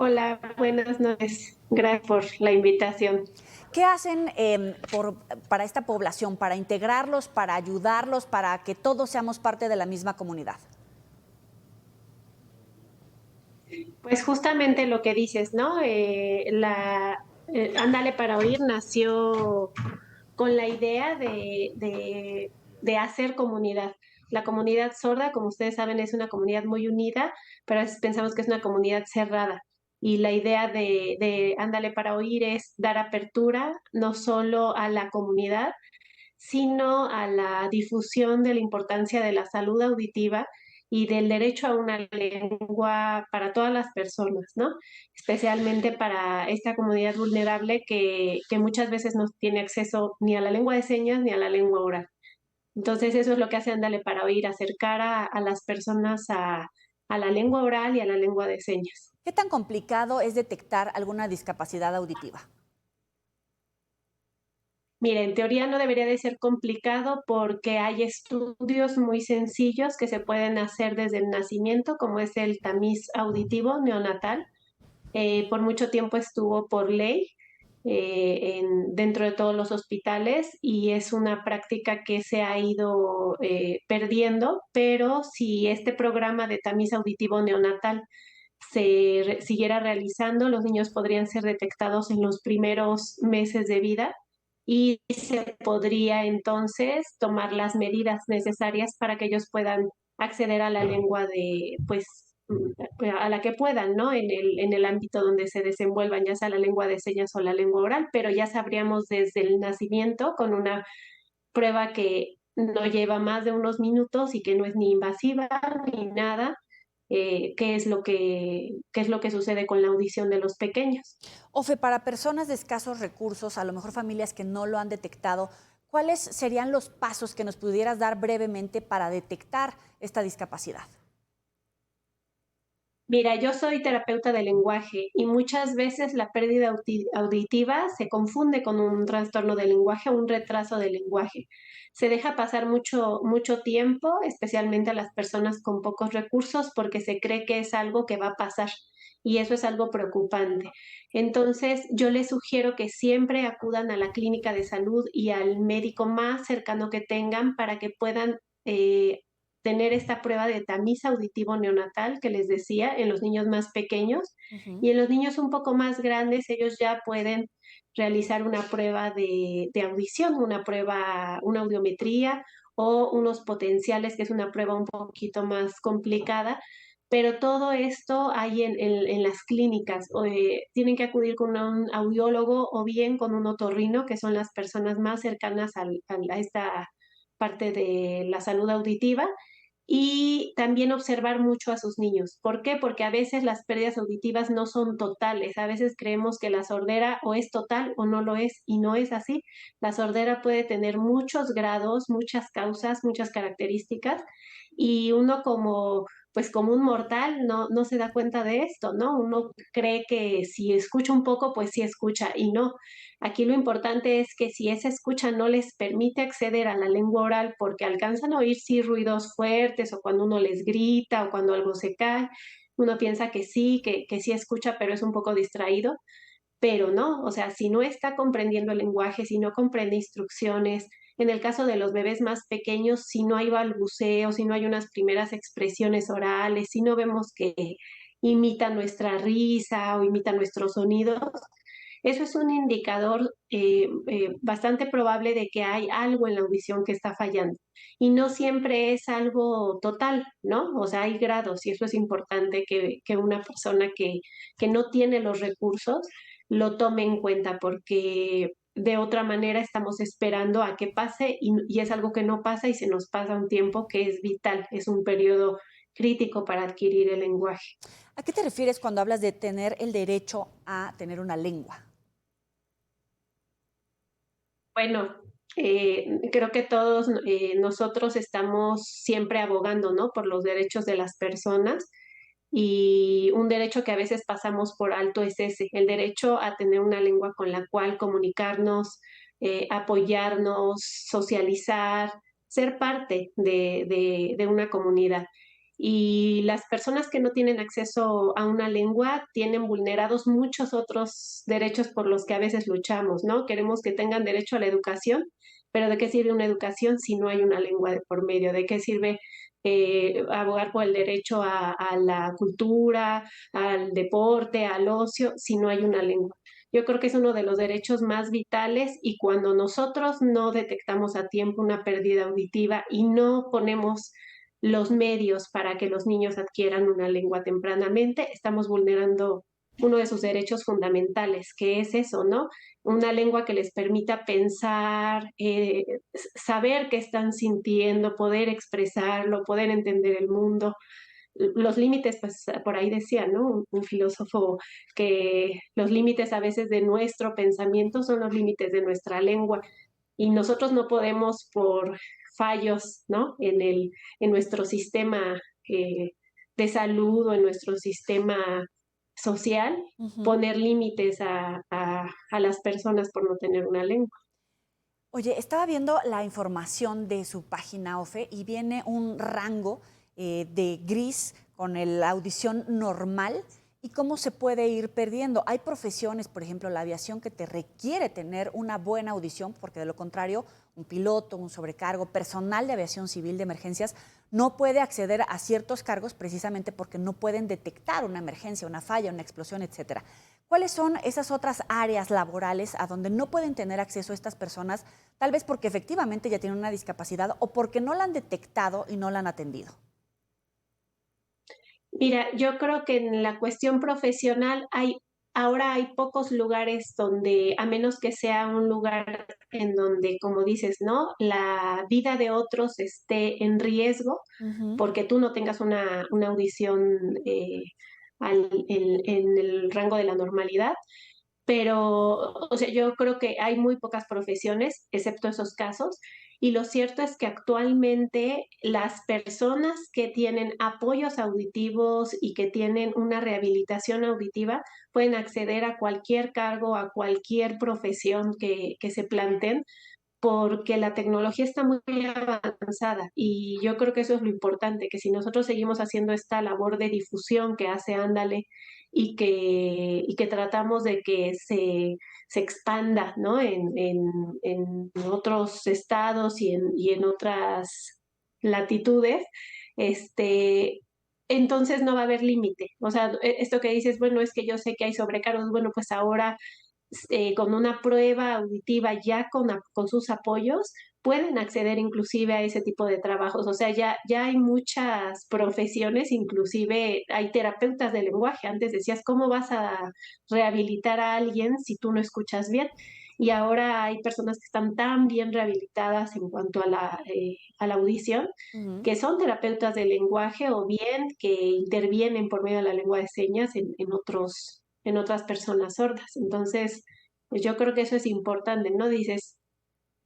Hola, buenas noches. Gracias por la invitación. ¿Qué hacen para esta población, para integrarlos, para ayudarlos, para que todos seamos parte de la misma comunidad? Pues justamente lo que dices, ¿no? Ándale para Oír nació con la idea de hacer comunidad. La comunidad sorda, como ustedes saben, es una comunidad muy unida, pero a veces pensamos que es una comunidad cerrada. Y la idea de Ándale para Oír es dar apertura no solo a la comunidad, sino a la difusión de la importancia de la salud auditiva y del derecho a una lengua para todas las personas, ¿no? Especialmente para esta comunidad vulnerable que muchas veces no tiene acceso ni a la lengua de señas ni a la lengua oral. Entonces eso es lo que hace Ándale para Oír, acercar a las personas a la lengua oral y a la lengua de señas. ¿Qué tan complicado es detectar alguna discapacidad auditiva? Mira, en teoría no debería de ser complicado porque hay estudios muy sencillos que se pueden hacer desde el nacimiento, como es el tamiz auditivo neonatal. Por mucho tiempo estuvo por ley dentro de todos los hospitales y es una práctica que se ha ido perdiendo, pero si este programa de tamiz auditivo neonatal siguiera realizando, los niños podrían ser detectados en los primeros meses de vida y se podría entonces tomar las medidas necesarias para que ellos puedan acceder a la lengua pues, a la que puedan, ¿no? En el ámbito donde se desenvuelvan, ya sea la lengua de señas o la lengua oral, pero ya sabríamos desde el nacimiento con una prueba que no lleva más de unos minutos y que no es ni invasiva ni nada, qué es lo que sucede con la audición de los pequeños. Ofe, para personas de escasos recursos, a lo mejor familias que no lo han detectado, ¿cuáles serían los pasos que nos pudieras dar brevemente para detectar esta discapacidad? Mira, yo soy terapeuta de lenguaje y muchas veces la pérdida auditiva se confunde con un trastorno del lenguaje o un retraso del lenguaje. Se deja pasar mucho, mucho tiempo, especialmente a las personas con pocos recursos, porque se cree que es algo que va a pasar y eso es algo preocupante. Entonces, yo les sugiero que siempre acudan a la clínica de salud y al médico más cercano que tengan para que puedan tener esta prueba de tamiz auditivo neonatal que les decía en los niños más pequeños Ujú. y en los niños un poco más grandes ellos ya pueden realizar una prueba de audición, una audiometría o unos potenciales, que es una prueba un poquito más complicada, pero todo esto hay en las clínicas. Tienen que acudir con un audiólogo o bien con un otorrino, que son las personas más cercanas a esta parte de la salud auditiva y también observar mucho a sus niños. ¿Por qué? Porque a veces las pérdidas auditivas no son totales. A veces creemos que la sordera o es total o no lo es y no es así. La sordera puede tener muchos grados, muchas causas, muchas características y uno como un mortal no se da cuenta de esto, ¿no? Uno cree que si escucha un poco, pues sí escucha y no. Aquí lo importante es que si esa escucha no les permite acceder a la lengua oral porque alcanzan a oír sí ruidos fuertes o cuando uno les grita o cuando algo se cae, uno piensa que sí, que sí escucha, pero es un poco distraído, pero no, o sea, si no está comprendiendo el lenguaje, si no comprende instrucciones, en el caso de los bebés más pequeños, si no hay balbuceo, si no hay unas primeras expresiones orales, si no vemos que imita nuestra risa o imita nuestros sonidos, eso es un indicador bastante probable de que hay algo en la audición que está fallando. Y no siempre es algo total, ¿no? O sea, hay grados y eso es importante que una persona que no tiene los recursos lo tome en cuenta porque de otra manera estamos esperando a que pase y es algo que no pasa y se nos pasa un tiempo que es vital, es un periodo crítico para adquirir el lenguaje. ¿A qué te refieres cuando hablas de tener el derecho a tener una lengua? Bueno, creo que todos nosotros estamos siempre abogando, ¿no? Por los derechos de las personas y un derecho que a veces pasamos por alto es ese, el derecho a tener una lengua con la cual comunicarnos, apoyarnos, socializar, ser parte de una comunidad. y las personas que no tienen acceso a una lengua tienen vulnerados muchos otros derechos por los que a veces luchamos, ¿no? Queremos que tengan derecho a la educación, pero ¿de qué sirve una educación si no hay una lengua de por medio? ¿De qué sirve abogar por el derecho a la cultura, al deporte, al ocio, si no hay una lengua? Yo creo que es uno de los derechos más vitales y cuando nosotros no detectamos a tiempo una pérdida auditiva y no ponemos los medios para que los niños adquieran una lengua tempranamente, estamos vulnerando uno de sus derechos fundamentales, que es eso, ¿no? Una lengua que les permita pensar, saber qué están sintiendo, poder expresarlo, poder entender el mundo. Los límites, pues por ahí decía, ¿no? Un filósofo que los límites a veces de nuestro pensamiento son los límites de nuestra lengua y nosotros no podemos por fallos, ¿no? En nuestro sistema de salud o en nuestro sistema social, Ujú. poner límites a las personas por no tener una lengua. Oye, estaba viendo la información de su página OFE y viene un rango de gris con la audición normal y cómo se puede ir perdiendo. Hay profesiones, por ejemplo, la aviación, que te requiere tener una buena audición, porque de lo contrario, un piloto, un sobrecargo, personal de aviación civil de emergencias, no puede acceder a ciertos cargos precisamente porque no pueden detectar una emergencia, una falla, una explosión, etcétera. ¿Cuáles son esas otras áreas laborales a donde no pueden tener acceso estas personas, tal vez porque efectivamente ya tienen una discapacidad o porque no la han detectado y no la han atendido? Mira, yo creo que en la cuestión profesional ahora hay pocos lugares donde, a menos que sea un lugar en donde, como dices, ¿no? La vida de otros esté en riesgo Ujú. porque tú no tengas una audición en el rango de la normalidad. Pero, o sea, yo creo que hay muy pocas profesiones, excepto esos casos, y lo cierto es que actualmente las personas que tienen apoyos auditivos y que tienen una rehabilitación auditiva pueden acceder a cualquier cargo, a cualquier profesión que se planteen, porque la tecnología está muy avanzada y yo creo que eso es lo importante, que si nosotros seguimos haciendo esta labor de difusión que hace Ándale y que tratamos de que se expanda, ¿no? En otros estados y en otras latitudes, este, entonces no va a haber límite. O sea, esto que dices, bueno, es que yo sé que hay sobrecargos, bueno, pues ahora con una prueba auditiva ya con sus apoyos, pueden acceder inclusive a ese tipo de trabajos. O sea, ya hay muchas profesiones, inclusive hay terapeutas de lenguaje. Antes decías, ¿cómo vas a rehabilitar a alguien si tú no escuchas bien? Y ahora hay personas que están tan bien rehabilitadas en cuanto a la audición, Ujú. que son terapeutas de lenguaje o bien que intervienen por medio de la lengua de señas en otras personas sordas. Entonces, pues yo creo que eso es importante, ¿no? Dices,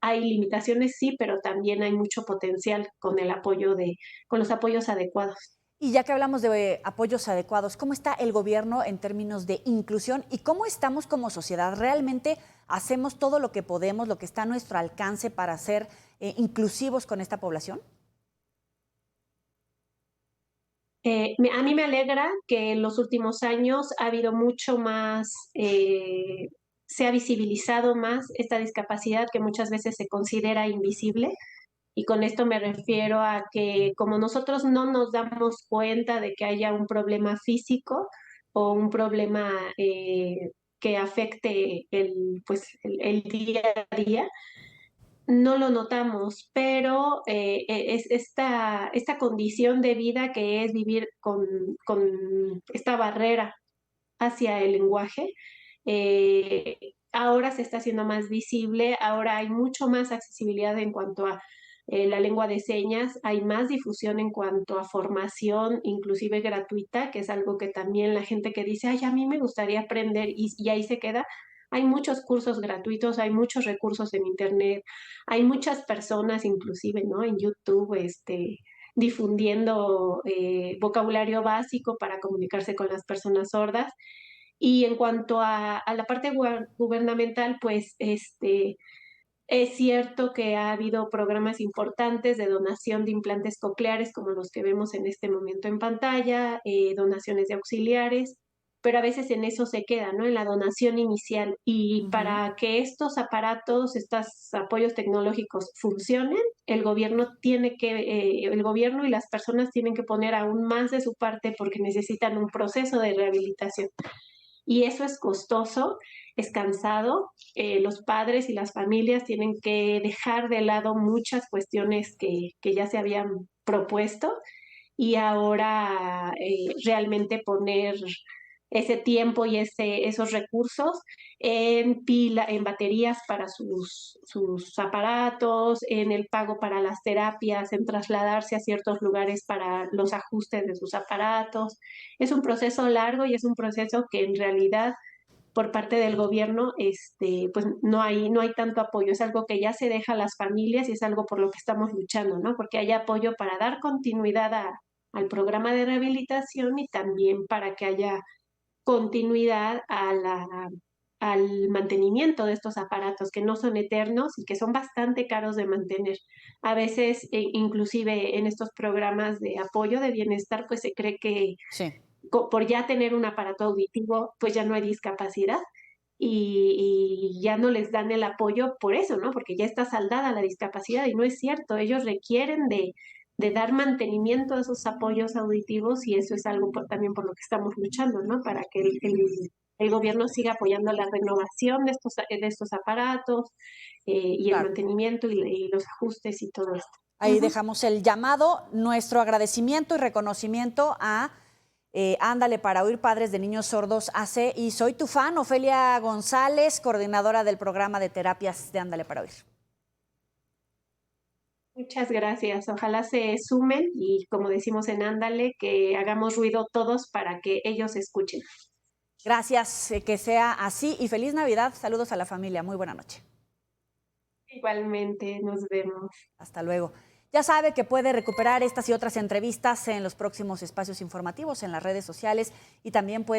hay limitaciones, sí, pero también hay mucho potencial con los apoyos adecuados. Y ya que hablamos de apoyos adecuados, ¿cómo está el gobierno en términos de inclusión y cómo estamos como sociedad? ¿Realmente hacemos todo lo que podemos, lo que está a nuestro alcance para ser inclusivos con esta población? A mí me alegra que en los últimos años ha habido mucho más, se ha visibilizado más esta discapacidad que muchas veces se considera invisible. Y con esto me refiero a que como nosotros no nos damos cuenta de que haya un problema físico o un problema que afecte el día a día, no lo notamos, pero es esta condición de vida que es vivir con esta barrera hacia el lenguaje, ahora se está haciendo más visible, ahora hay mucho más accesibilidad en cuanto a la lengua de señas, hay más difusión en cuanto a formación, inclusive gratuita, que es algo que también la gente que dice, ay, a mí me gustaría aprender y ahí se queda. Hay muchos cursos gratuitos, hay muchos recursos en Internet, hay muchas personas inclusive, ¿no? En YouTube, difundiendo vocabulario básico para comunicarse con las personas sordas. Y en cuanto a la parte gubernamental, pues Es cierto que ha habido programas importantes de donación de implantes cocleares, como los que vemos en este momento en pantalla, donaciones de auxiliares, pero a veces en eso se queda, ¿no? En la donación inicial. Y Ujú. para que estos aparatos, estos apoyos tecnológicos funcionen, el gobierno y las personas tienen que poner aún más de su parte porque necesitan un proceso de rehabilitación y eso es costoso, es cansado. Los padres y las familias tienen que dejar de lado muchas cuestiones que ya se habían propuesto y ahora realmente poner ese tiempo y esos recursos en en baterías para sus aparatos, en el pago para las terapias, en trasladarse a ciertos lugares para los ajustes de sus aparatos. Es un proceso largo y es un proceso que en realidad por parte del gobierno, pues no hay tanto apoyo. Es algo que ya se deja a las familias y es algo por lo que estamos luchando, ¿no? Porque haya apoyo para dar continuidad al programa de rehabilitación y también para que haya continuidad al mantenimiento de estos aparatos que no son eternos y que son bastante caros de mantener. A veces, inclusive en estos programas de apoyo de bienestar, pues se cree que Sí. por ya tener un aparato auditivo, pues ya no hay discapacidad y ya no les dan el apoyo por eso, ¿no? Porque ya está saldada la discapacidad y no es cierto. Ellos requieren de dar mantenimiento a esos apoyos auditivos y eso es algo también por lo que estamos luchando, ¿no? Para que el gobierno siga apoyando la renovación de estos aparatos y el Claro. mantenimiento y los ajustes y todo esto. Ahí dejamos el llamado, nuestro agradecimiento y reconocimiento a Ándale para Oír, Padres de Niños Sordos AC. Y soy tu fan, Ofelia González, coordinadora del programa de terapias de Ándale para Oír. Muchas gracias. Ojalá se sumen y, como decimos en Ándale, que hagamos ruido todos para que ellos escuchen. Gracias, que sea así y feliz Navidad. Saludos a la familia. Muy buena noche. Igualmente, nos vemos. Hasta luego. Ya sabe que puede recuperar estas y otras entrevistas en los próximos espacios informativos en las redes sociales y también puede